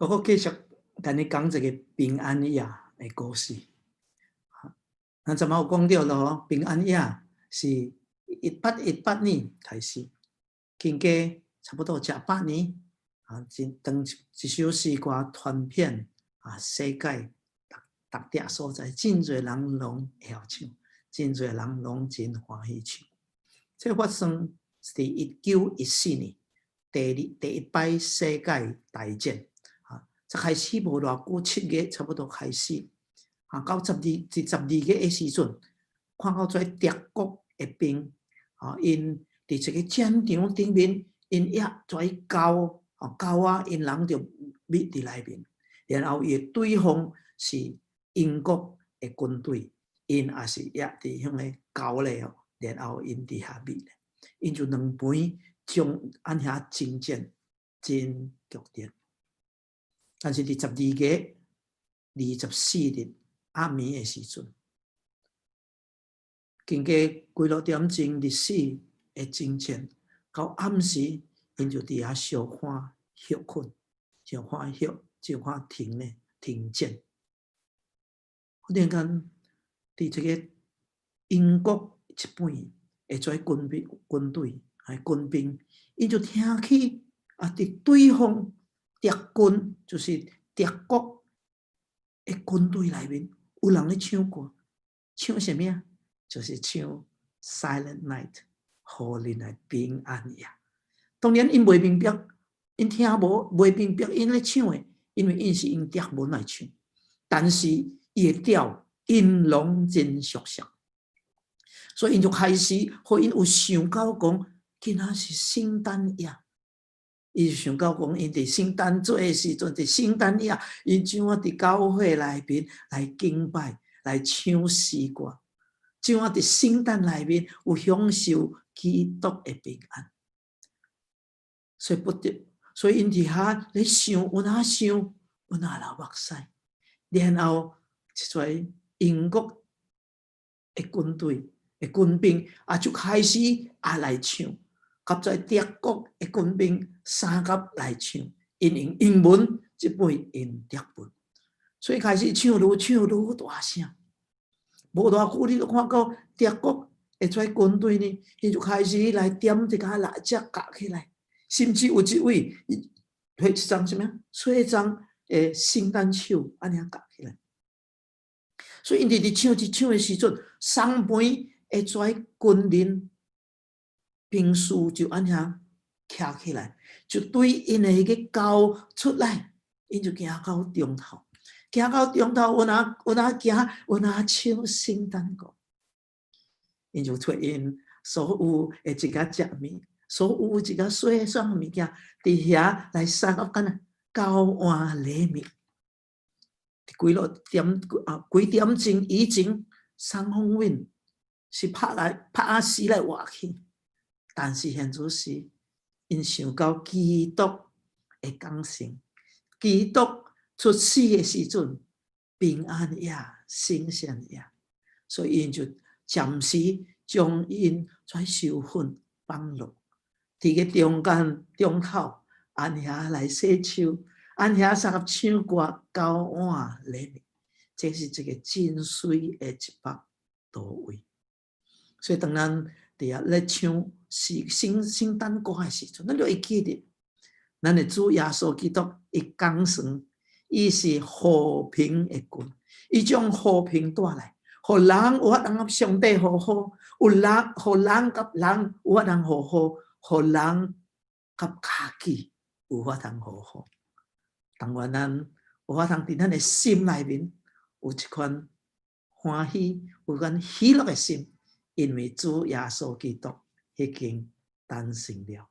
我继续跟你讲一个平安夜的故事。咱昨晚有讲到咯，平安夜是1818年开始，经过差不多8年真当一首诗歌传遍世界各地所在，真侪人拢会晓唱，真侪人拢真欢喜唱。这发生是1914年第一摆世界大战。才开始无偌久，7月差不多开始，到12月的时阵，看到在德国的兵，因伫这个战场顶面，因也在交因人就灭伫内面，然后伊对方是英国的军队，因也是伫向个交咧，然后因伫下灭咧，因就两边将按遐征战真剧烈。但是伫12月24日暗暝的时阵，经过几落点钟历史的征战，到暗时，因就伫遐小看休困，小看停战。忽然间，伫这个英国一边的做军队军兵，因就听起伫对方。德军就是德国的军队内面有人咧唱歌，唱什么？就是唱《Silent Night》，Holy Night 平安夜。当然，因袂明白，因听袂明白因咧唱的，因为因是用德文来唱，但是伊的调因拢真熟悉，所以因就开始，互因有想到讲，今仔是圣诞夜。伊想到讲，因伫圣诞节的时阵，伫圣诞夜，因怎啊伫教会内面来敬拜、来唱诗歌，怎啊伫圣诞内面有享受基督的平安。所以因伫遐咧想，有哪想，有哪流目屎，然后一撮英国的军队的军兵就开始来唱。甲在德国的军兵三甲来唱，因用英文，这边用德文，所以开始唱愈大声。无偌久，你就看到德国的这军队呢，伊就开始来点一个蜡烛架起来，甚至有一位会一张什么吹一张圣诞树安尼架起来。所以因伫唱的时阵，双边的这军人。兵士就安遐徛起来，就对因的迄个交出来，因就行到中头，有哪唱圣诞歌，因就推因所有的一个食物，所有一个洗爽物件，伫遐来三个交换礼物。几点钟以前，双方面是拍死来活去。但是现在是，因想到基督的降生，基督出世的时阵，平安夜、圣诞夜，所以因就暂时将因在受训放落，伫个中头，安遐来洗手，安遐三个唱歌交换礼物，这是一个真水的一幅图位。所以当然，伫遐咧唱圣诞歌的时阵，咱就会记得，咱的主耶稣基督伊降生，伊是和平的君，伊将和平带来，互人有法通甲上帝和好，互人甲人有法通和好，互人甲家己有法通和好。当然，咱有法通伫咱的心内面有一款欢喜，有一款喜乐的心。因为主耶稣基督已经诞生了。